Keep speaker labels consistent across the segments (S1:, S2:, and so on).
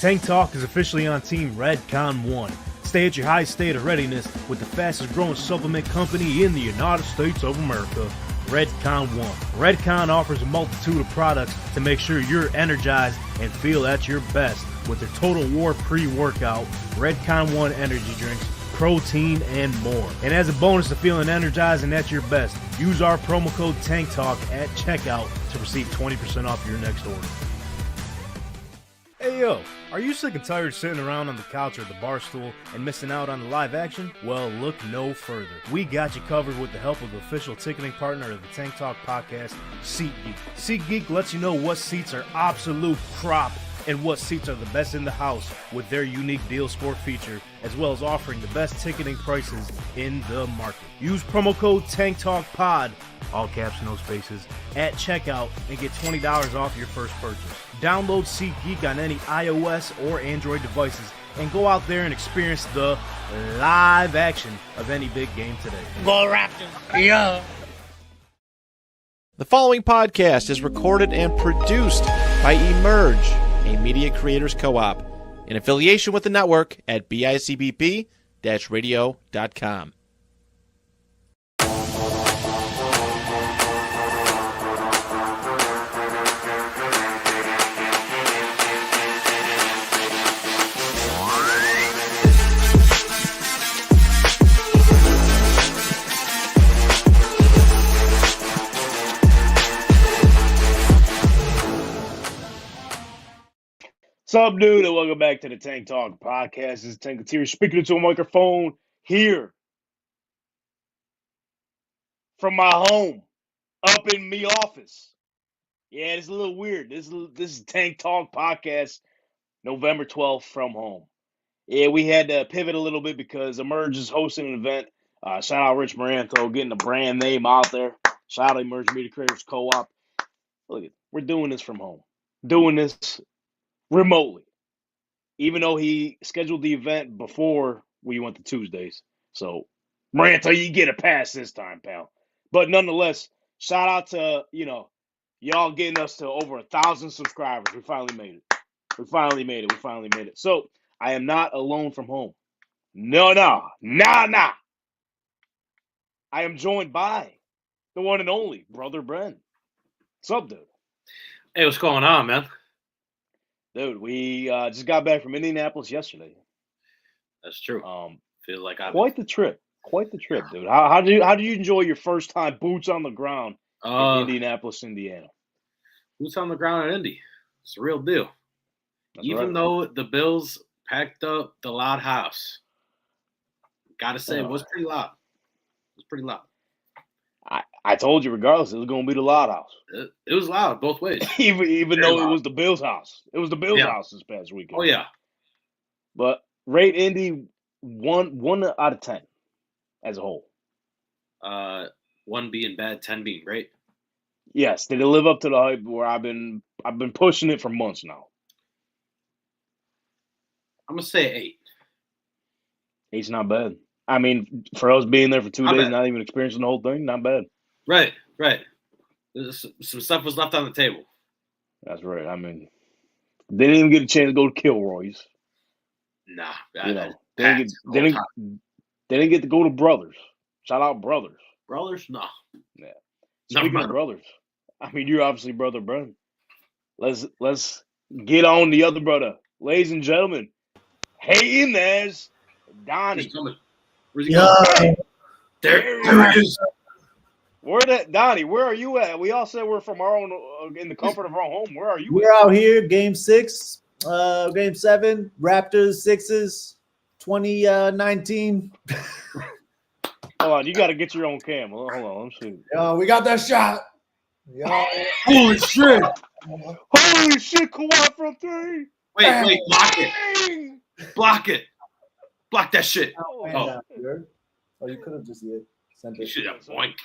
S1: Tank Talk is officially on Team Redcon 1. Stay at your highest state of readiness with the fastest growing supplement company in the United States of America, Redcon 1. Redcon offers a multitude of products to make sure you're energized and feel at your best with their Total War pre-workout, Redcon 1 energy drinks, protein, and more. And as a bonus to feeling energized and at your best, use our promo code TANKTALK at checkout to receive 20% off your next order. Hey yo, are you sick and tired sitting around on the couch or the bar stool and missing out on the live action? Well, look no further. We got you covered with the help of the official ticketing partner of the Tank Talk podcast, SeatGeek. SeatGeek lets you know what seats are absolute crop and what seats are the best in the house with their unique deal score feature, as well as offering the best ticketing prices in the market. Use promo code TANKTALKPOD, all caps, no spaces, at checkout and get $20 off your first purchase. Download SeatGeek on any iOS or Android devices and go out there and experience the live action of any big game today.
S2: Go Raptors! Yeah!
S3: The following podcast is recorded and produced by Emerge, a media creators co-op, in affiliation with the network at bicbp-radio.com.
S1: What's up, dude, and welcome back to the Tank Talk podcast. This is Tankateer speaking into a microphone here from my home, up in me office. Yeah, it's a little weird. This is Tank Talk podcast, November 12th from home. Yeah, we had to pivot a little bit because Emerge is hosting an event. Shout out Rich Marantho, getting the brand name out there. Shout out Emerge Media Creators Co-op. Look, we're doing this from home. Doing this remotely, even though he scheduled the event before we went to Tuesdays. So, Marantha, you get a pass this time, pal. But nonetheless, shout out to, y'all getting us to over 1,000 subscribers. We finally made it. We finally made it. So, I am not alone from home. No. I am joined by the one and only Brother Bren. What's up, dude?
S4: Hey, what's going on, man?
S1: Dude, we just got back from Indianapolis yesterday.
S4: That's true. Feel like
S1: quite the trip, dude. How do you enjoy your first time boots on the ground in Indianapolis, Indiana?
S4: Boots on the ground in Indy. It's a real deal.
S1: That's
S4: Even
S1: right.
S4: though the Bills packed up the loud house, gotta say it was pretty loud.
S1: I told you, regardless, it was going to be the loud house.
S4: It was loud both ways.
S1: even though it was the Bills' house. It was the Bills' house this past weekend.
S4: Oh, yeah.
S1: But rate Indy 1 out of 10 as a whole.
S4: 1 being bad, 10 being great.
S1: Yes. Did it live up to the hype where I've been pushing it for months now?
S4: I'm going to say 8.
S1: 8's not bad. I mean, for us being there for 2
S4: Not
S1: days,
S4: bad.
S1: not even experiencing the whole thing, not bad.
S4: Right. Some stuff was left on the table.
S1: That's right. I mean, they didn't even get a chance to go to Kilroy's.
S4: Nah.
S1: They didn't get to go to Brothers. Shout out Brothers.
S4: Brothers? No.
S1: Yeah. Speaking of Brothers, I mean, you're obviously Brother Bren. Let's get on the other brother. Ladies and gentlemen, hey, there's Donnie.
S4: Where's he going? There he is.
S1: Donnie, where are you at? We all said we're from our own, in the comfort of our home. Where are you?
S5: We're out here, game 6, game 7, Raptors, Sixers, 2019.
S1: Hold on, you got to get your own cam. Hold on, let's see.
S5: We got that shot.
S4: Holy shit.
S1: Holy shit, Kawhi from 3.
S4: Wait, block it. Block that shit.
S5: Oh, you could have just sent
S4: You
S5: it.
S4: should have boink.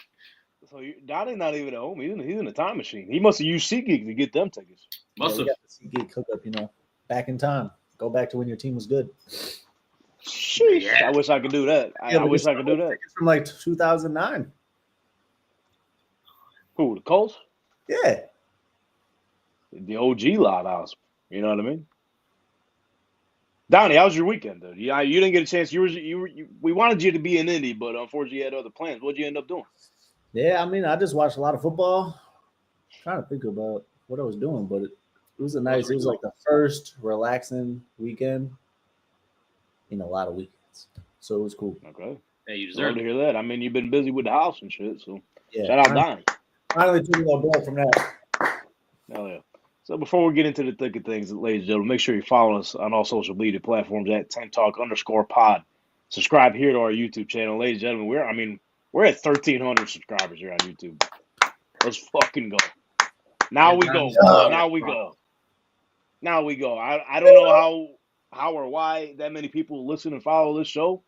S1: So Donnie's not even at home. He's in a time machine. He must have used SeatGeek to get them tickets.
S4: Must have.
S5: SeatGeek hookup, back in time. Go back to when your team was good.
S1: Sheesh. Yeah. I wish I could do that. I wish I could do that.
S5: From like 2009.
S1: Who, the Colts?
S5: Yeah.
S1: The OG loud house. You know what I mean? Donnie, how was your weekend, though? Yeah, you didn't get a chance. We wanted you to be in Indy, but unfortunately, you had other plans. What'd you end up doing?
S5: Yeah, I mean, I just watched a lot of football. Trying to think about what I was doing, but it was it was like the first relaxing weekend in a lot of weekends. So it was cool.
S1: Okay.
S4: Hey, you
S1: Love
S4: deserve
S1: to
S4: it.
S1: hear that. I mean, you've been busy with the house and shit, so
S5: Yeah.
S1: shout out Donnie.
S5: Finally took a little break from that.
S1: Hell yeah. So before we get into the thick of things, ladies and gentlemen, make sure you follow us on all social media platforms at @TankTalk_pod. Subscribe here to our YouTube channel, ladies and gentlemen. We're at 1,300 subscribers here on YouTube. Let's fucking go. Now we go. Now we go. Now we go. I don't know how or why that many people listen and follow this show,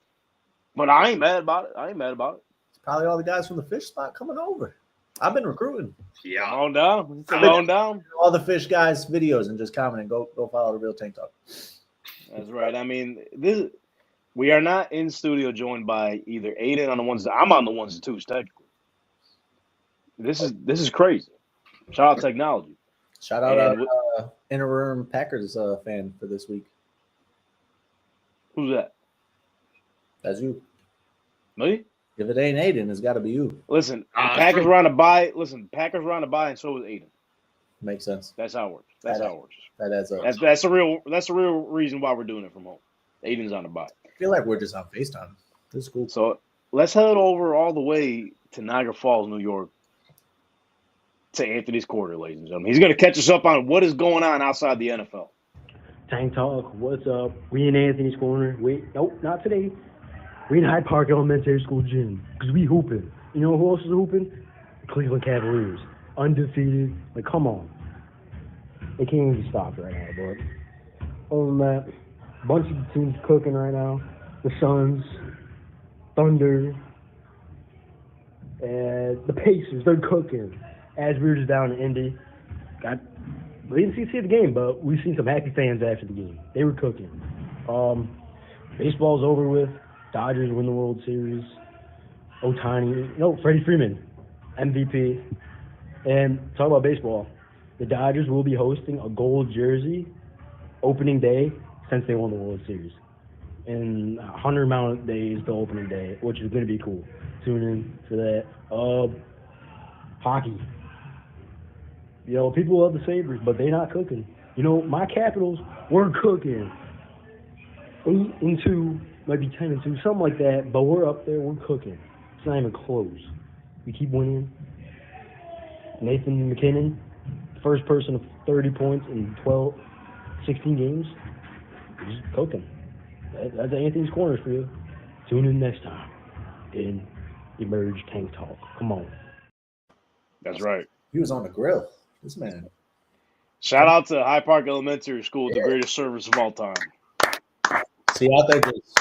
S1: but I ain't mad about it.
S5: It's probably all the guys from the fish spot coming over. I've been recruiting.
S1: Come
S4: Yeah.
S1: on down. Come on down.
S5: All the fish guys' videos and just commenting. Go follow the real Tank Talk.
S1: That's right. I mean, we are not in studio joined by either Aiden on the ones that I'm on the ones and twos technically. This is crazy. Shout out technology.
S5: Shout out
S1: And
S5: our interim Packers fan for this week.
S1: who's that?
S5: That's you.
S1: Me?
S5: If it ain't Aiden, it's got to be you.
S1: Listen,
S4: Ah,
S1: Packers
S4: true.
S1: were on a bye. Listen, Packers were on a bye, and so was Aiden.
S5: Makes sense.
S1: That's how it works. That's how it works.
S5: That adds up.
S1: That's the real reason why we're doing it from home. Aiden's on a bye.
S5: I feel like we're just on FaceTime. This is cool.
S1: So let's head over all the way to Niagara Falls, New York, to Anthony's Quarter, ladies and gentlemen. He's going to catch us up on what is going on outside the NFL.
S6: Tank Talk, what's up? We in Anthony's Corner. Nope, not today. We in Hyde Park Elementary School gym because we hooping. You know who else is hooping? The Cleveland Cavaliers. Undefeated. Like, come on. They can't even be stopped right now, but other than that, a bunch of teams cooking right now. The Suns, Thunder, and the Pacers, they're cooking. As we were just down in Indy, we didn't see the game, but we've seen some happy fans after the game. They were cooking. Baseball's over with. Dodgers win the World Series. Freddie Freeman, MVP. And talk about baseball. The Dodgers will be hosting a gold jersey opening day since they won the World Series. In 100 amount of days to opening day, which is going to be cool. Tune in for that. Hockey. You know, people love the Sabres, but they're not cooking. You know, my Capitals, we're cooking. 8-2, might be 10-2, something like that, but we're up there, we're cooking. It's not even close. We keep winning. Nathan McKinnon, first person of 30 points in 16 games. He's cooking. That's Anthony's Corner for you. Tune in next time in Emerge Tank Talk. Come on.
S1: That's right.
S5: He was on the grill. This man.
S1: Shout out to Hyde Park Elementary School, the greatest service of all time.
S5: See, out there just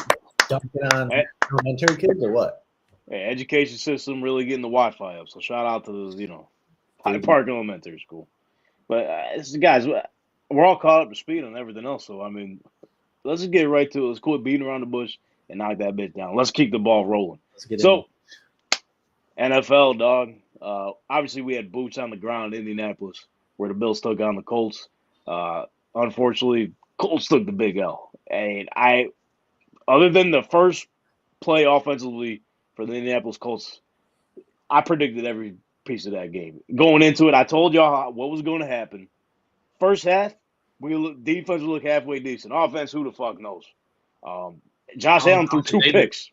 S5: dumping on elementary kids or what?
S1: Hey, education system really getting the Wi-Fi up. So shout out to Hyde Park Elementary School. But guys, we're all caught up to speed on everything else. So I mean, let's just get right to it. Let's quit beating around the bush and knock that bitch down. Let's keep the ball rolling. So, NFL, dog. Obviously, we had boots on the ground in Indianapolis where the Bills took on the Colts. Unfortunately, Colts took the big L. And other than the first play offensively for the Indianapolis Colts, I predicted every piece of that game. Going into it, I told y'all what was going to happen. First half, defense will look halfway decent. Offense, who the fuck knows? Josh Allen threw 2 picks.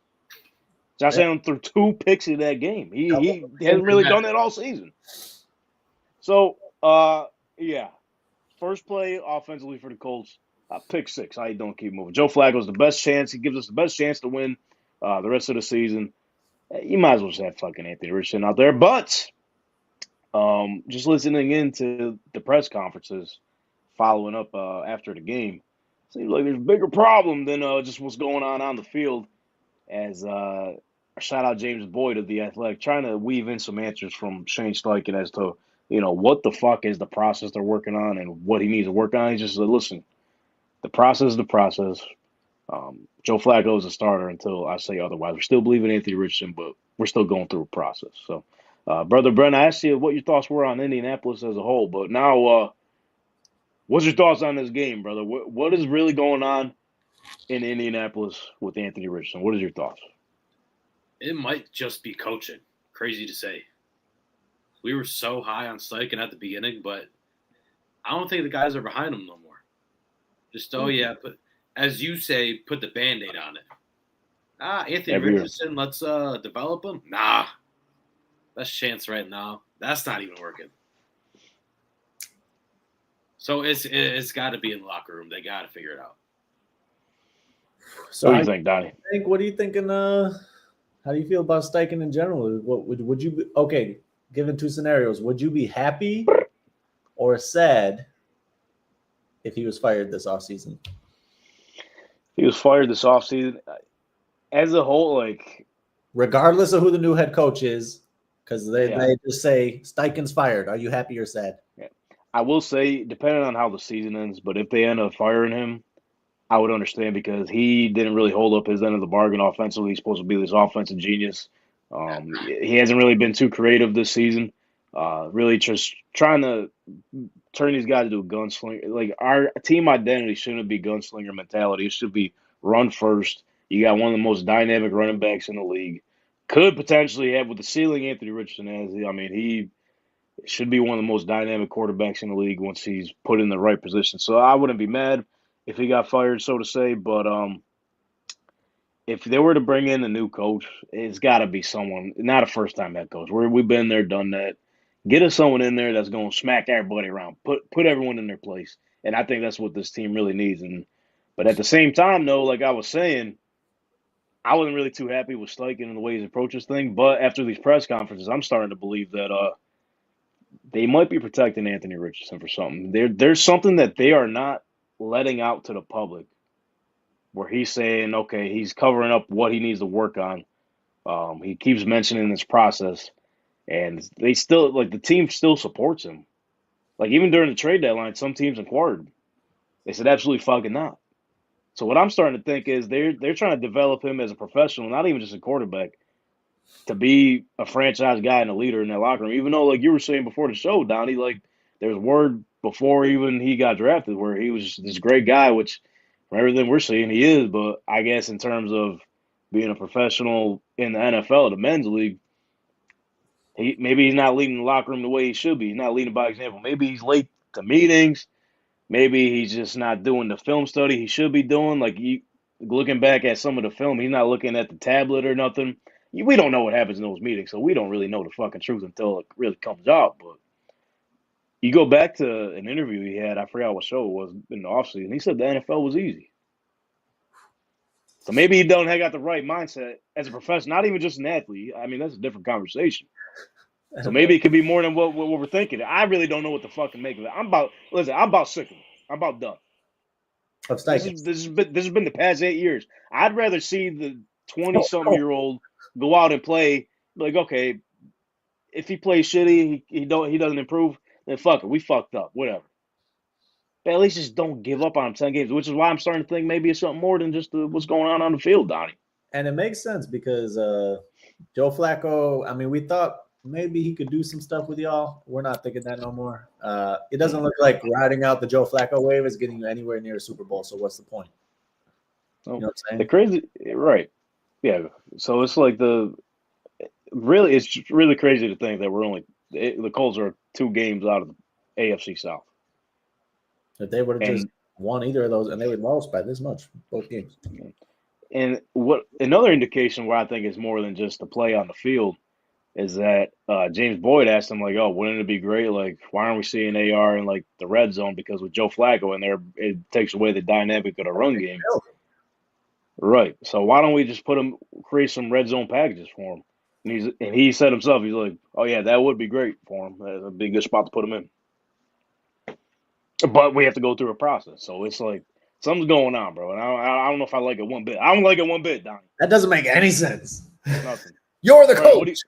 S1: Josh Allen threw 2 picks in that game. He hasn't really done that all season. So, first play offensively for the Colts, pick 6. How you doing? Keep moving. Joe Flacco's the best chance. He gives us the best chance to win the rest of the season. You might as well just have fucking Anthony Richardson out there. But just listening into the press conferences following up after the game, seems like there's a bigger problem than just what's going on the field. As shout out James Boyd of The Athletic, trying to weave in some answers from Shane Steichen as to, what the fuck is the process they're working on and what he needs to work on. He just said, listen, the process is the process. Joe Flacco is a starter until I say otherwise. We still believe in Anthony Richardson, but we're still going through a process. So, Brother Brent, I asked you what your thoughts were on Indianapolis as a whole, but now what's your thoughts on this game, brother? What is really going on? in Indianapolis with Anthony Richardson. What is your thoughts?
S4: It might just be coaching. Crazy to say. We were so high on Steichen at the beginning, but I don't think the guys are behind him no more. Just, but as you say, put the Band-Aid on it. Anthony Richardson, let's develop him. Nah. Best chance right now. That's not even working. So it's got to be in the locker room. They got to figure it out.
S1: So what do you think, Donnie?
S5: What are you thinking? How do you feel about Steichen in general? What would you be, okay? Given two scenarios, would you be happy or sad if he was fired this offseason?
S1: He was fired this offseason. As a whole, like
S5: regardless of who the new head coach is, because they just say Steichen's fired. Are you happy or sad?
S1: Yeah. I will say, depending on how the season ends, but if they end up firing him, I would understand because he didn't really hold up his end of the bargain offensively. He's supposed to be this offensive genius. He hasn't really been too creative this season. Really just trying to turn these guys into a gunslinger. Like, our team identity shouldn't be gunslinger mentality. It should be run first. You got one of the most dynamic running backs in the league. Could potentially have, with the ceiling Anthony Richardson has, I mean, he should be one of the most dynamic quarterbacks in the league once he's put in the right position. So I wouldn't be mad if he got fired, so to say. But if they were to bring in a new coach, it's got to be someone, not a first-time head coach. We've been there, done that. Get us someone in there that's going to smack everybody around, put everyone in their place. And I think that's what this team really needs. But at the same time, though, like I was saying, I wasn't really too happy with Steichen and the way he approaches things. But after these press conferences, I'm starting to believe that they might be protecting Anthony Richardson for something. There's something that they are not letting out to the public where he's saying, okay, he's covering up what he needs to work on. He keeps mentioning this process, and they still, like, the team still supports him. Like, even during the trade deadline, some teams inquired. They said, absolutely fucking not. So what I'm starting to think is they're trying to develop him as a professional, not even just a quarterback, to be a franchise guy and a leader in that locker room. Even though, like you were saying before the show, Donnie, like, there's word before even he got drafted where he was this great guy, which from everything we're seeing he is. But I guess in terms of being a professional in the NFL, the men's league, maybe he's not leading the locker room the way he should be. He's not leading by example. Maybe he's late to meetings. Maybe he's just not doing the film study he should be doing. Like, looking back at some of the film, he's not looking at the tablet or nothing. We don't know what happens in those meetings, so we don't really know the fucking truth until it really comes out. But you go back to an interview he had, I forgot what show it was in the offseason, he said the NFL was easy. So maybe he don't have got the right mindset as a professional, not even just an athlete. I mean, that's a different conversation. So maybe it could be more than what we're thinking. I really don't know what the fucking make of it. I'm about sick of it. I'm about done. This has been the past 8 years. I'd rather see the 20-something-year-old go out and play. Like, okay, if he plays shitty, he doesn't improve, then fuck it. We fucked up. Whatever. But at least just don't give up on him 10 games, which is why I'm starting to think maybe it's something more than just what's going on the field, Donnie.
S5: And it makes sense because Joe Flacco, I mean, we thought maybe he could do some stuff with y'all. We're not thinking that no more. It doesn't look like riding out the Joe Flacco wave is getting you anywhere near a Super Bowl. So what's the point?
S1: You know what I'm saying? The crazy, right? Yeah. So it's like it's really crazy to think that the Colts are 2 games out of the AFC South.
S5: If they would have just won either of those, and they would lost by this much, both games.
S1: And what another indication where I think it's more than just the play on the field is that James Boyd asked him, like, oh, wouldn't it be great? Like, why aren't we seeing AR in, like, the red zone? Because with Joe Flacco in there, it takes away the dynamic of the run game. Right. So why don't we just create some red zone packages for him? And he said himself, he's like, oh, yeah, that would be great for him. That would be a good spot to put him in. But we have to go through a process. So it's like something's going on, bro. And I don't know if I like it one bit. I don't like it one bit, Donnie.
S5: That doesn't make any sense.
S1: Nothing.
S5: You're the coach.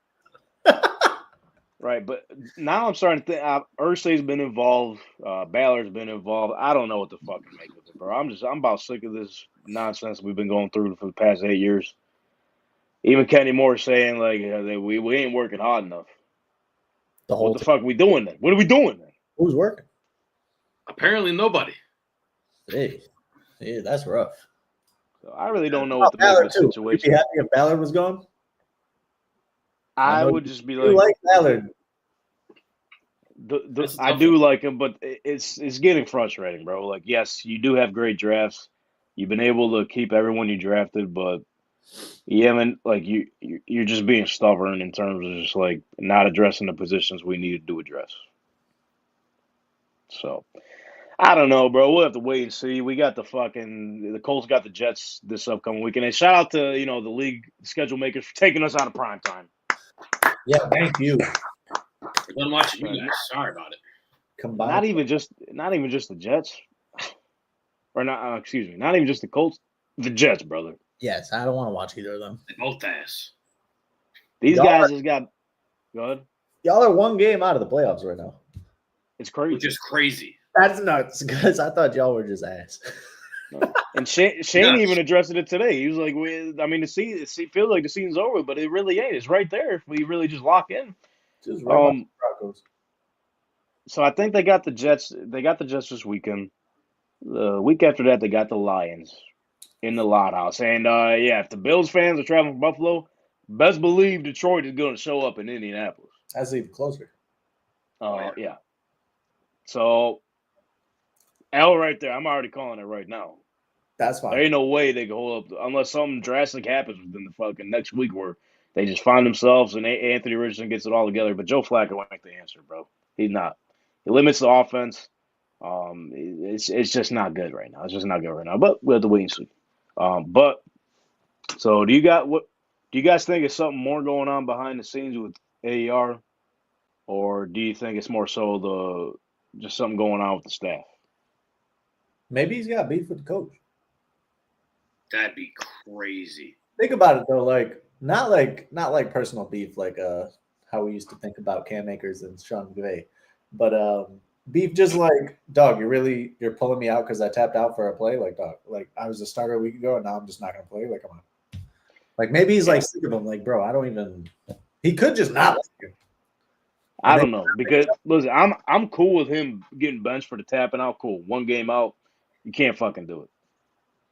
S1: Right, but now I'm starting to think Irsay's been involved, Ballard's been involved. I don't know what the fuck to make of it, bro. I'm about sick of this nonsense we've been going through for the past 8 years. Even Kenny Moore saying, like, we ain't working hard enough. What the fuck are we doing then? What are we doing then?
S5: Who's working?
S4: Apparently nobody.
S5: Hey, that's rough.
S1: So I really don't know
S5: What
S1: what to make of
S5: Ballard
S1: the
S5: too? You'd be
S1: situation.
S5: happy if Ballard was gone.
S1: I
S5: know
S1: would just be
S5: you
S1: like,
S5: like Ballard.
S1: the
S4: That's a
S1: I
S4: tough
S1: do
S4: one.
S1: like him, but it's getting frustrating, bro. Like, yes, you do have great drafts. You've been able to keep everyone you drafted, but you haven't like you're just being stubborn in terms of just like not addressing the positions we needed to address. So I don't know, bro. We'll have to wait and see. We got the Colts got the Jets this upcoming weekend. And shout out to the league schedule makers for taking us out of prime time.
S5: Yeah, thank you.
S4: We're done watching you guys. Sorry about it.
S5: Combined.
S1: Not even just the Jets, or not. Excuse me, not even just the Colts. The Jets, brother.
S5: Yes, I don't want to watch either of them.
S4: They both ass.
S1: These
S5: Y'all
S1: guys just got good.
S5: Y'all are one game out of the playoffs right now.
S1: It's crazy.
S4: Which is crazy.
S5: That's nuts because I thought y'all were just ass.
S1: No. And Shane even addressed it today. He was like, it feels like the season's over, but it really ain't. It's right there if we really just lock in.
S5: Just right by the Broncos.
S1: So I think they got the Jets. They got the Jets this weekend. The week after that, they got the Lions in the Lot House. And yeah, if the Bills fans are traveling from Buffalo, best believe Detroit is going to show up in Indianapolis.
S5: That's even closer.
S1: Yeah. So L right there. I'm already calling it right now.
S5: That's fine.
S1: There ain't no way they can hold up unless something drastic happens within the fucking next week where they just find themselves and Anthony Richardson gets it all together. But Joe Flacco ain't the answer, bro. He's not. He limits the offense. It's just not good right now. It's just not good right now. But we have to wait and see. But so do you guys think it's something more going on behind the scenes with AER, or do you think it's more so just something going on with the staff?
S5: Maybe he's got beef with the coach.
S4: That'd be crazy.
S5: Think about it though, not like personal beef, like how we used to think about Cam Akers and Sean McVay, but beef just like, dog, you're pulling me out because I tapped out for a play, like, dog, like I was a starter a week ago and now I'm just not gonna play. Like, come on. Like maybe he's like sick of him, like, bro, I don't even. He could just not like you.
S1: I don't know because listen, I'm cool with him getting benched for the tapping out. Cool, one game out, you can't fucking do it.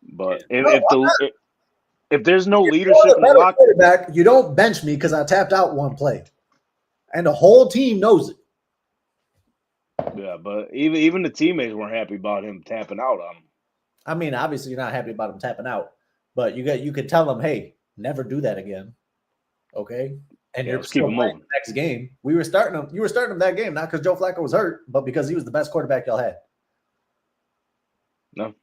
S1: But if there's no leadership in the locker
S5: room, you don't bench me because I tapped out one play, and the whole team knows it.
S1: Yeah, but even the teammates weren't happy about him tapping out on him.
S5: I mean, obviously you're not happy about him tapping out, but you could tell him, hey, never do that again, okay? And you're still playing the next game. You were starting him that game, not because Joe Flacco was hurt, but because he was the best quarterback y'all had.
S1: No.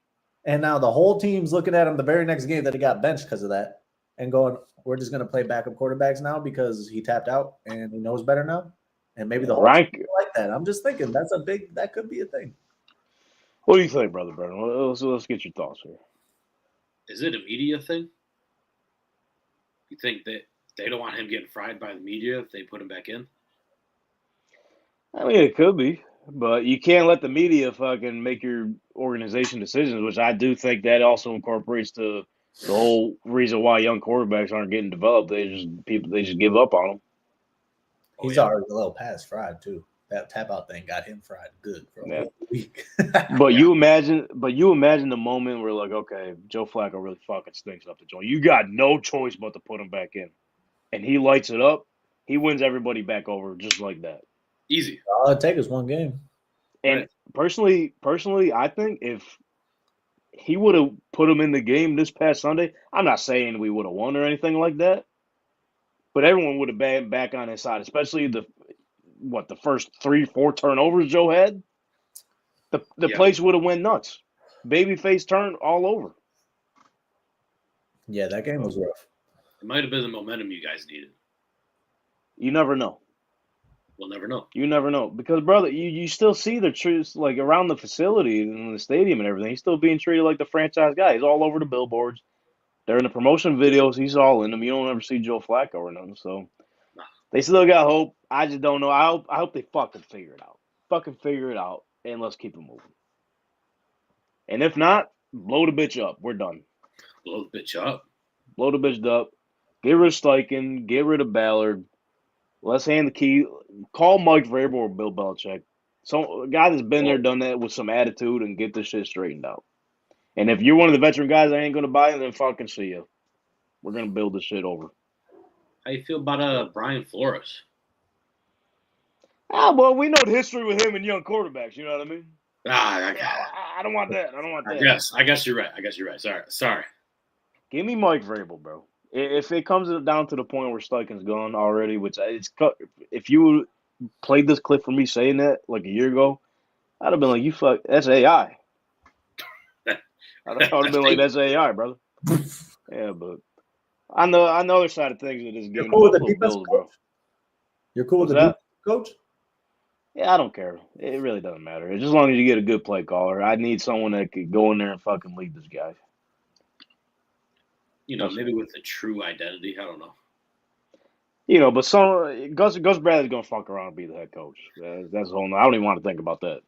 S5: And now the whole team's looking at him the very next game that he got benched because of that and going, we're just going to play backup quarterbacks now because he tapped out and he knows better now. And maybe the whole team like that. I'm just thinking that could be a thing.
S1: What do you think, Brother Brennan? Let's get your thoughts here.
S4: Is it a media thing? You think that they don't want him getting fried by the media if they put him back in?
S1: I mean, it could be. But you can't let the media fucking make your organization decisions, which I do think that also incorporates the whole reason why young quarterbacks aren't getting developed. They just give up on them.
S5: He's already a little past fried too. That tap out thing got him fried good for a whole week.
S1: But you imagine the moment where like, okay, Joe Flacco really fucking stinks up the joint. You got no choice but to put him back in, and he lights it up. He wins everybody back over just like that.
S4: Easy.
S5: All it takes is one game.
S1: And personally, I think if he would have put him in the game this past Sunday, I'm not saying we would have won or anything like that, but everyone would have been back on his side, especially the first 3-4 turnovers Joe had. The place would have went nuts. Babyface turned all over.
S5: Yeah, that game was rough.
S4: It might have been the momentum you guys needed.
S1: You never know.
S4: We'll never know.
S1: You never know. Because, brother, you still see the truth, like, around the facility and the stadium and everything. He's still being treated like the franchise guy. He's all over the billboards. They're in the promotion videos. He's all in them. You don't ever see Joe Flacco or nothing. So, they still got hope. I just don't know. I hope they fucking figure it out. Fucking figure it out, and let's keep it moving. And if not, blow the bitch up. We're done.
S4: Blow the bitch up.
S1: Blow the bitch up. Get rid of Steichen. Get rid of Ballard. Let's hand the key. Call Mike Vrabel or Bill Belichick. A guy that's been there, done that with some attitude, and get this shit straightened out. And if you're one of the veteran guys that ain't gonna buy it, then fucking see you. We're gonna build this shit over.
S4: How you feel about Brian Flores?
S1: Well, we know the history with him and young quarterbacks. You know what I mean?
S4: I
S1: don't want that. I don't want that.
S4: I guess you're right. Sorry.
S1: Give me Mike Vrabel, bro. If it comes down to the point where Steichen's gone already, which if you played this clip for me saying that like a year ago, I'd have been like, "You fuck, that's AI." I'd have been like, "That's AI, brother." Yeah, but on the other side of things, it is
S5: You're
S1: giving
S5: cool with the
S1: Buffalo
S5: defense
S1: Bills, bro.
S5: You're cool with
S1: What's
S5: the
S1: that?
S5: defense coach?
S1: Yeah, I don't care. It really doesn't matter. As long as you get a good play caller. I need someone that could go in there and fucking lead this guy.
S4: Maybe with a true identity. I don't know.
S1: But Gus Bradley's gonna fuck around and be the head coach. That's the whole. I don't even want to think about that.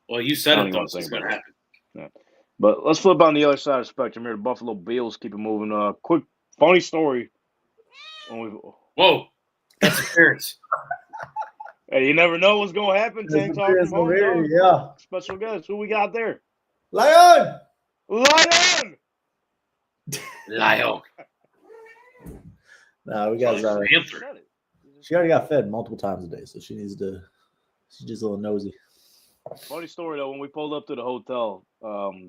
S4: Well, you said it, though, so it's gonna happen.
S1: Yeah. But let's flip on the other side of the spectrum here. The Buffalo Bills keep it moving. Quick, funny story.
S4: Whoa, that's appearance.
S1: Hey, you never know what's gonna happen. Tank talk from home.
S5: Yeah.
S1: Special guest. Who we got there?
S5: Lion.
S4: Lion.
S5: Nah, we got
S4: Panther.
S5: She already got fed multiple times a day, so she needs to. She's just a little nosy.
S1: Funny story though. When we pulled up to the hotel,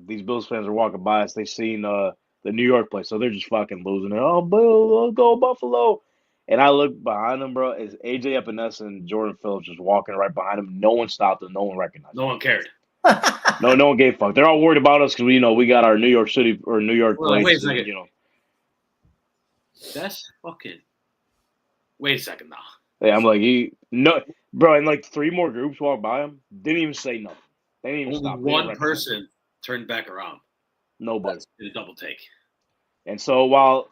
S1: these Bills fans were walking by us. They seen the New York place, so they're just fucking losing it. Oh, Bill, let's go Buffalo! And I look behind them, bro. Is AJ Epinesa and Jordan Phillips just walking right behind them? No one stopped them. No one recognized them.
S4: No one cared.
S1: No one gave a fuck. They're all worried about us because we got our New York City or New York place.
S4: Wait a second. That's fucking. Wait a second now.
S1: Yeah, I'm like, bro, and like 3 more groups walked by him. Didn't even say nothing. They didn't even
S4: Only
S1: stop.
S4: One person turned back around.
S1: Nobody.
S4: Did a double take.
S1: And so while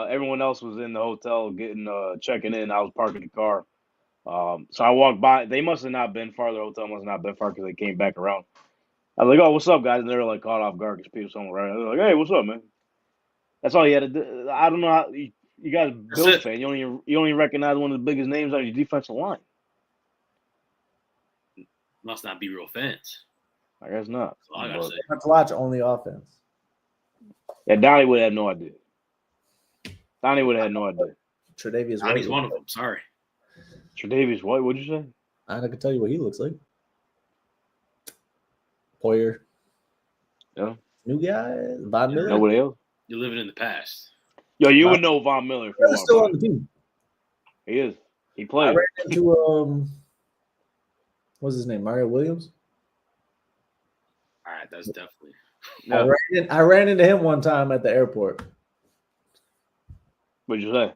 S1: everyone else was in the hotel checking in, I was parking the car. So I walked by. They must have not been far. The hotel must have not been far because they came back around. I was like, "Oh, what's up, guys?" And they were like caught off guard because people somewhere right. They're like, "Hey, what's up, man?" That's all you had to do. I don't know how you guys Bills fan. You don't even recognize one of the biggest names on your defensive line.
S4: Must not be real fans.
S1: I guess not.
S4: That's all I gotta say.
S5: Let's watch only offense.
S1: Yeah, Donnie would have no idea. Donnie would have had no idea.
S5: Tre'Davious
S4: Donnie's one of them. Sorry.
S1: Tre'Davious White, what'd you say?
S5: I can tell you what he looks like. Poyer.
S1: Yeah.
S5: New guy. Von Miller.
S1: Nobody else.
S4: You're living in the past.
S1: Yo, you would know Von Miller.
S5: He's still on the team.
S1: He is. He played.
S5: I ran into what's his name? Mario Williams.
S4: All right, that's definitely.
S1: Yeah.
S5: I ran into him one time at the airport.
S1: What'd you say?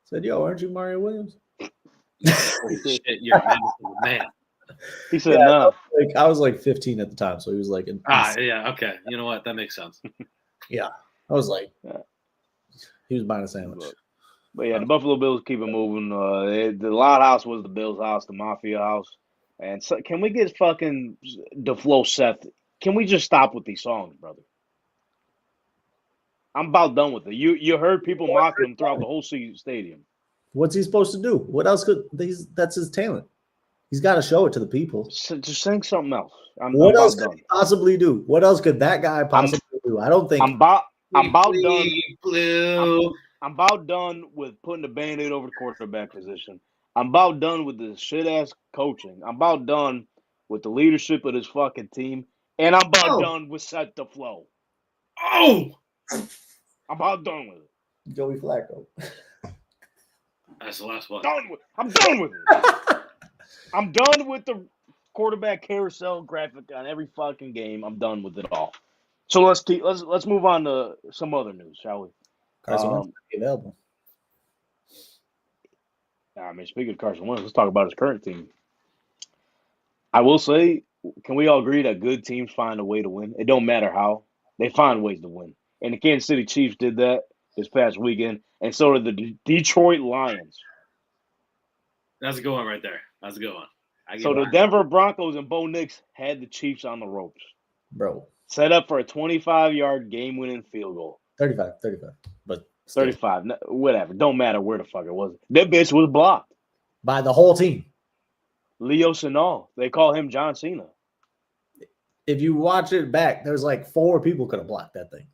S5: Said, "Yo, aren't you Mario Williams?"
S4: Shit, you're a man.
S1: He said, "No."
S5: Like I was like 15 at the time, so he was like,
S4: yeah, okay. You know what? That makes sense.
S5: Yeah, I was like, he was buying a sandwich.
S1: But yeah, the Buffalo Bills keep it moving. The Loud House was the Bills' house, the Mafia house. And so, can we get fucking DeFlo Seth? Can we just stop with these songs, brother? I'm about done with it. You heard people mocking him throughout the whole stadium.
S5: What's he supposed to do? What else could that's his talent. He's got to show it to the people.
S1: So just sing something else.
S5: What else could he possibly do? What else could that guy possibly do? I don't think
S1: I'm about done.
S4: Blue.
S1: I'm about done with putting the Band-Aid over the quarterback position. I'm about done with the shit-ass coaching. I'm about done with the leadership of this fucking team. And I'm about done with Set the Flow.
S4: Oh!
S1: I'm about done with it.
S5: Joey Flacco.
S4: That's the last one.
S1: I'm done with it. I'm done with the quarterback carousel graphic on every fucking game. I'm done with it all. So let's move on to some other news, shall we?
S5: Carson Wentz might be available.
S1: I mean, speaking of Carson Wentz, let's talk about his current team. I will say, can we all agree that good teams find a way to win? It don't matter how. They find ways to win. And the Kansas City Chiefs did that this past weekend, and so did the Detroit Lions.
S4: That's a good one right there. That's a good one.
S1: So the Denver Broncos and Bo Nix had the Chiefs on the ropes.
S5: Bro.
S1: Set up for a 25-yard game-winning field goal.
S5: 35. But still.
S1: 35, whatever. Don't matter where the fuck it was. That bitch was blocked.
S5: By the whole team.
S1: Leo Sinal. They call him John Cena.
S5: if you watch it back, there's like 4 people could have blocked that thing.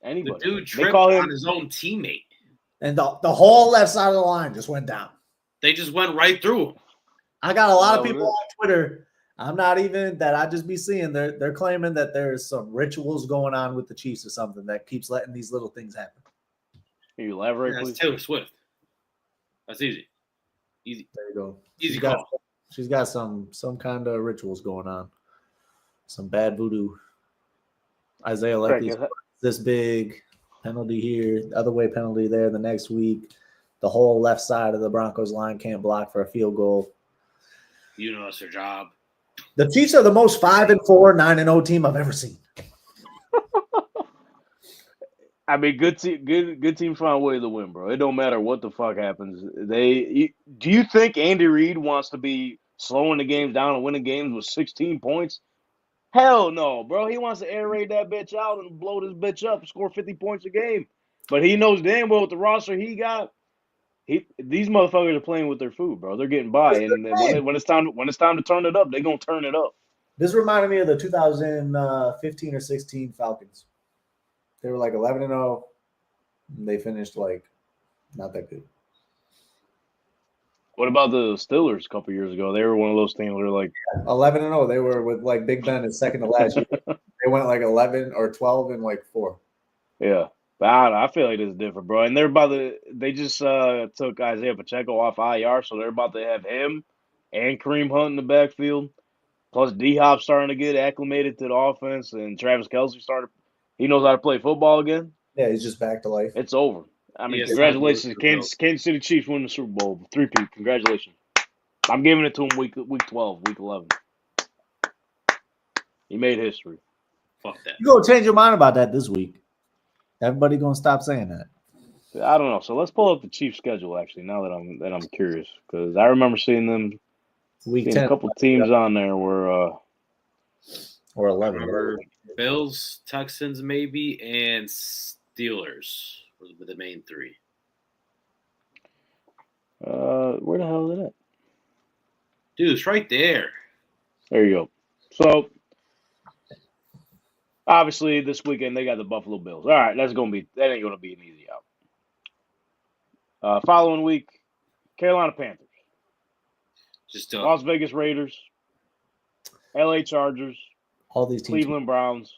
S4: The
S1: Anybody.
S4: dude
S1: They
S4: tripped
S1: call
S4: on
S1: him.
S4: his own teammate.
S5: And the whole left side of the line just went down.
S4: They just went right through him.
S5: I got a lot of
S1: That was
S5: people
S1: it.
S5: on Twitter. I'm not even that I just be seeing they're claiming that there's some rituals going on with the Chiefs or something that keeps letting these little things happen.
S1: Can you elaborate,
S4: That's
S1: please?
S4: Taylor Swift. That's easy. Easy.
S5: There you go.
S4: Easy call.
S5: She's got some kind of rituals going on. Some bad voodoo. Isaiah
S1: Correct,
S5: Likely's
S1: yes.
S5: this big penalty here, the other way penalty there the next week. The whole left side of the Broncos line can't block for a field goal.
S4: You know, it's their job.
S5: The Chiefs are the most 5-4, 9-0 team I've ever seen.
S1: I mean, good teams find a way to win, bro. It don't matter what the fuck happens. Do you think Andy Reid wants to be slowing the games down and winning games with 16 points? Hell no, bro. He wants to air raid that bitch out and blow this bitch up and score 50 points a game. But he knows damn well with the roster he got, these motherfuckers are playing with their food, bro. They're getting by, and when it's time to turn it up, they're gonna turn it up.
S5: This reminded me of the 2015 or 16 Falcons. They were like 11-0. And they finished like not that good.
S1: What about the Steelers a couple years ago? They were one of those teams where like
S5: 11-0. They were with like Big Ben is second to last year. They went like 11 or 12 and like 4.
S1: yeah. But I feel like it's different, bro. And they just took Isaiah Pacheco off IR, so they're about to have him and Kareem Hunt in the backfield. Plus D-Hop starting to get acclimated to the offense, and Travis Kelce he knows how to play football again.
S5: Yeah, he's just back to life.
S1: It's over. I mean,
S4: Yes,
S1: congratulations.
S4: I'm
S1: Kansas City Chiefs win the Super Bowl. 3-peat. Congratulations. I'm giving it to him week 12, week 11. He made history.
S4: Fuck that.
S5: You're gonna change your mind about that this week. Everybody gonna stop saying that.
S1: I don't know. So let's pull up the Chiefs schedule actually. Now that I'm curious, because I remember seeing
S5: Week
S1: a
S5: 10
S1: couple teams on there where
S5: or 11.
S4: Remember Bills, Texans, maybe, and Steelers were the main 3.
S1: where the hell is it at?
S4: Dude, it's right there.
S1: There you go. So obviously this weekend they got the Buffalo Bills. All right, that ain't gonna be an easy out. Following week, Carolina Panthers,
S4: Just
S1: Las Vegas Raiders, LA Chargers,
S5: All these teams,
S1: Cleveland Browns,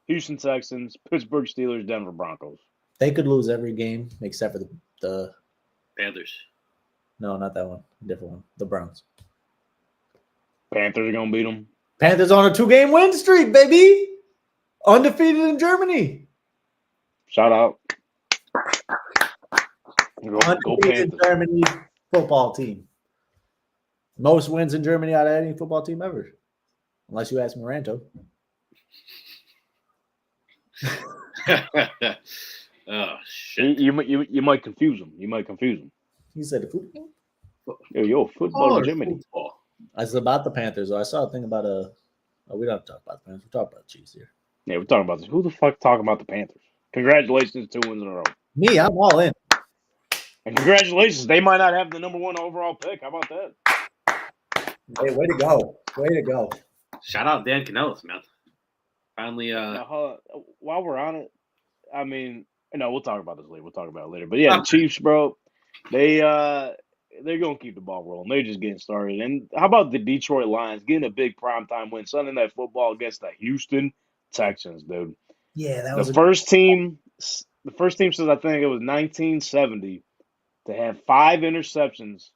S1: Houston Texans, Pittsburgh Steelers, Denver Broncos.
S5: they could lose every game except for the
S4: Panthers.
S5: no, not that one, different one. The Browns.
S1: Panthers are gonna beat them.
S5: Panthers on a 2-game win streak, baby. Undefeated in Germany.
S1: Shout out. Go
S5: Undefeated
S1: Panthers.
S5: Germany football team. Most wins in Germany out of any football team ever. Unless you ask Moranto.
S4: Oh shit!
S1: You might confuse them.
S5: He said the football.
S1: Yo, football
S4: Oh,
S1: in Germany.
S4: football.
S5: It's about the Panthers. I saw a thing about we don't have to talk about the Panthers. We're talking about the Chiefs here.
S1: Yeah, we're talking about this. Who the fuck talking about the Panthers? Congratulations, 2 wins in a row.
S5: Me, I'm all in.
S1: And congratulations, they might not have the number 1 overall pick. How about that?
S5: Hey, way to go. Way to go.
S4: Shout out Dan Canellis, man. Finally,
S1: Now, hold on. While we're on it, I mean, no, we'll talk about this later. But yeah, the Chiefs, bro, they're gonna keep the ball rolling. They're just getting started. And how about the Detroit Lions getting a big primetime win Sunday Night Football against the Houston Texans, dude?
S5: Yeah, that was
S1: The first team since I think it was 1970 to have 5 interceptions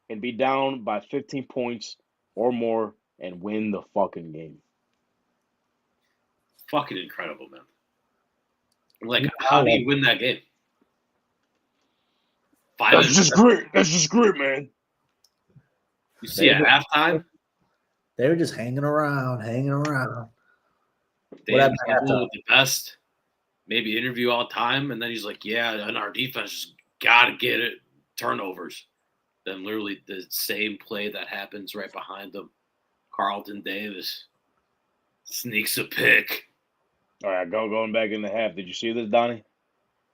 S1: and be down by 15 points or more and win the fucking game.
S4: fucking incredible, man. Like, how do you win that game?
S1: That's just great, man.
S4: You see at halftime,
S5: they were just hanging around.
S4: they
S5: What
S4: had
S5: happened at
S4: people
S5: halftime?
S4: with the best, maybe interview all time, and then he's like, yeah, and our defense just got to get it, turnovers. Then literally the same play that happens right behind them, Carlton Davis sneaks a pick.
S1: All right, going back in the half. Did you see this, Donnie?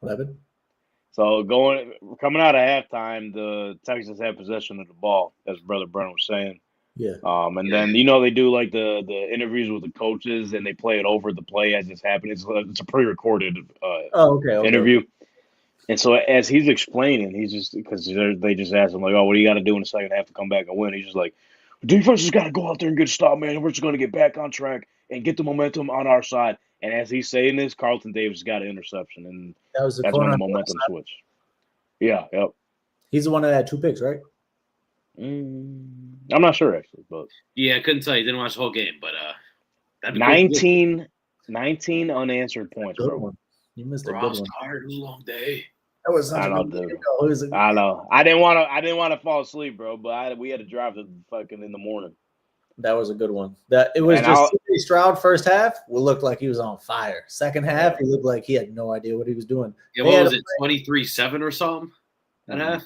S5: What happened?
S1: So coming out of halftime, the Texans had possession of the ball, as Brother Brennan was saying.
S5: Yeah.
S1: And then they do like the interviews with the coaches, and they play it over the play as it's happening. It's a pre-recorded
S5: Oh, okay.
S1: interview. And so as he's explaining, he's just because they just asked him like, "Oh, what do you got to do in the second half to come back and win?" He's just like, "Defense has got to go out there and get a stop, man. And we're just going to get back on track and get the momentum on our side." And as he's saying this, Carlton Davis got an interception, and
S5: That was the
S1: that's when
S5: corner
S1: the
S5: on the left
S1: momentum
S5: side.
S1: switched. Yeah, yep.
S5: He's the one that had 2 picks, right?
S1: I'm not sure actually, but
S4: Yeah, I couldn't tell you. Didn't watch the whole game, but that'd be great.
S1: 19 unanswered points,
S5: Good
S1: bro.
S5: one. You missed a
S4: Bro, I
S5: good
S4: was
S5: one.
S4: tired. It was a long day.
S5: That was such
S1: I
S5: a
S1: know,
S5: good
S1: dude.
S5: game.
S1: I know. I didn't want to fall asleep, bro. But we had to drive to fucking in the morning.
S5: That was a good one. It was just CJ Stroud first half looked like he was on fire. Second half, he looked like he had no idea what he was doing.
S4: Yeah, what was it, 23-7 or something at half?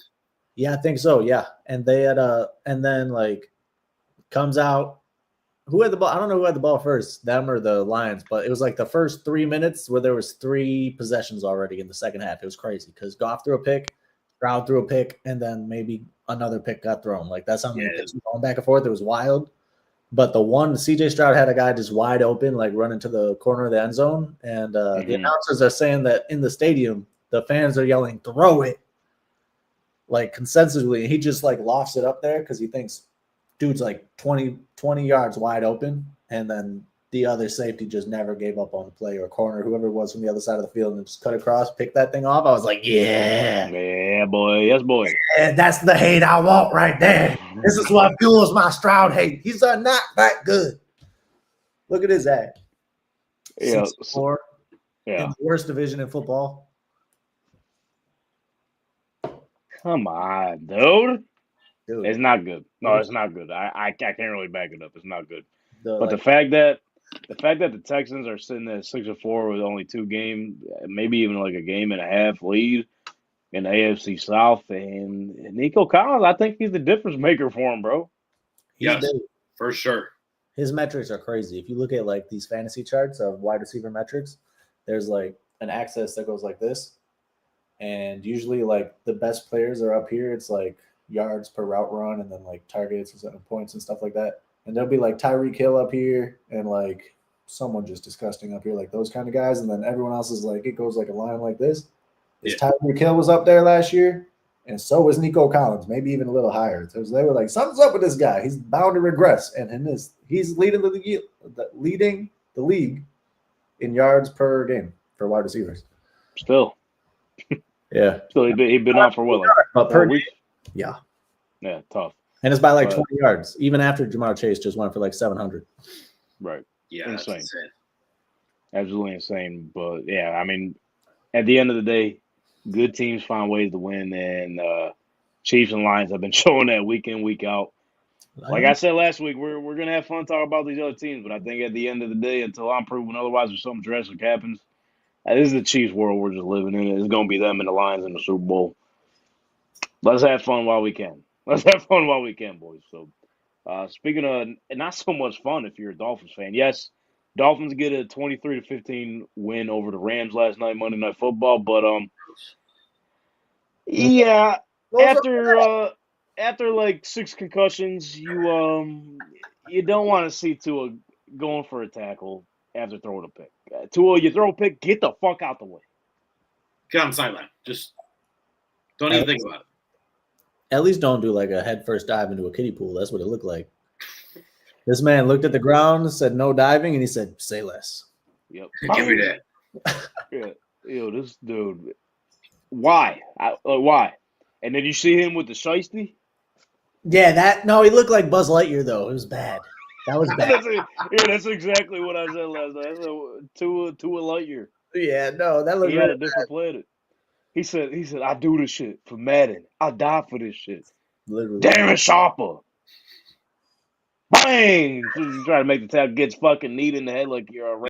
S5: Yeah, I think so. Yeah, and they had and then like comes out. Who had the ball? I don't know who had the ball first, them or the Lions, but it was like the first 3 minutes where there was 3 possessions already in the second half. It was crazy because Goff threw a pick, Stroud threw a pick, and then maybe another pick got thrown. Like that's how many picks were going back and forth. It was wild. But the one, CJ Stroud had a guy just wide open, like running to the corner of the end zone. And the announcers are saying that in the stadium, the fans are yelling, "Throw it," like consensually. And he just like lofts it up there because he thinks dude's like 20 yards wide open. And then the other safety just never gave up on the play, or corner, whoever it was from the other side of the field, and just cut across, pick that thing off. I was like, yeah,
S1: boy. Yes, boy.
S5: Yeah, that's the hate I want right there. This is what fuels my Stroud hate. He's not that good. Look at his act.
S1: Yeah.
S5: 6-4 in the worst division in football.
S1: Come on, dude. It's not good. No, it's not good. I can't really back it up. It's not good. But the fact that the Texans are sitting at 6-4 with only 2 games, maybe even like a game and a half lead in the AFC South, and Nico Collins, I think he's the difference maker for him, bro.
S4: Yes, for sure.
S5: His metrics are crazy. If you look at like these fantasy charts of wide receiver metrics, there's like an axis that goes like this, and usually like the best players are up here. It's like yards per route run, and then like targets and points and stuff like that. And there'll be like Tyreek Hill up here, and like someone just disgusting up here, like those kind of guys. And then everyone else is like, it goes like a line like this. Tyreek Hill was up there last year, and so was Nico Collins, maybe even a little higher. So they were like, something's up with this guy. He's bound to regress. And he's leading the league in yards per game for wide receivers.
S1: Still.
S5: Yeah.
S1: Still, he'd been out for what, like
S5: per
S1: weeks?
S5: Yeah.
S1: Yeah, tough.
S5: And it's by like 20 yards, even after Jamar Chase just went for like 700.
S1: Right.
S4: Yeah,
S1: insane. Absolutely insane. But, yeah, I mean, at the end of the day, good teams find ways to win, and Chiefs and Lions have been showing that week in, week out. Like I said last week, we're going to have fun talking about these other teams, but I think at the end of the day, until I'm proven otherwise or something drastic happens, this is the Chiefs world we're just living in. It's going to be them and the Lions in the Super Bowl. Let's have fun while we can. Let's have fun while we can, boys. So, speaking of not so much fun if you're a Dolphins fan, yes, Dolphins get a 23-15 win over the Rams last night, Monday Night Football. But yeah, after like 6 concussions, you don't want to see Tua going for a tackle after throwing a pick. Tua, you throw a pick, get the fuck out the way.
S4: Get on the sideline. Just don't even think about it.
S5: At least don't do like a head first dive into a kiddie pool. That's what it looked like. This man looked at the ground, said no diving, and he said, "Say less."
S1: Yep.
S4: Give me that.
S1: Yeah. Ew, this dude. Why? Why? And then you see him with the shiesty?
S5: Yeah, he looked like Buzz Lightyear, though. It was bad. That was bad.
S1: That's exactly what I said last night. I said Tua Lightyear.
S5: Yeah, no, that looked
S1: he had a different planet. He said, I do this shit for Madden. I die for this shit.
S5: Literally.
S1: Darren Sharper. Bang! Try to make the tackle, gets fucking kneed in the head like you're a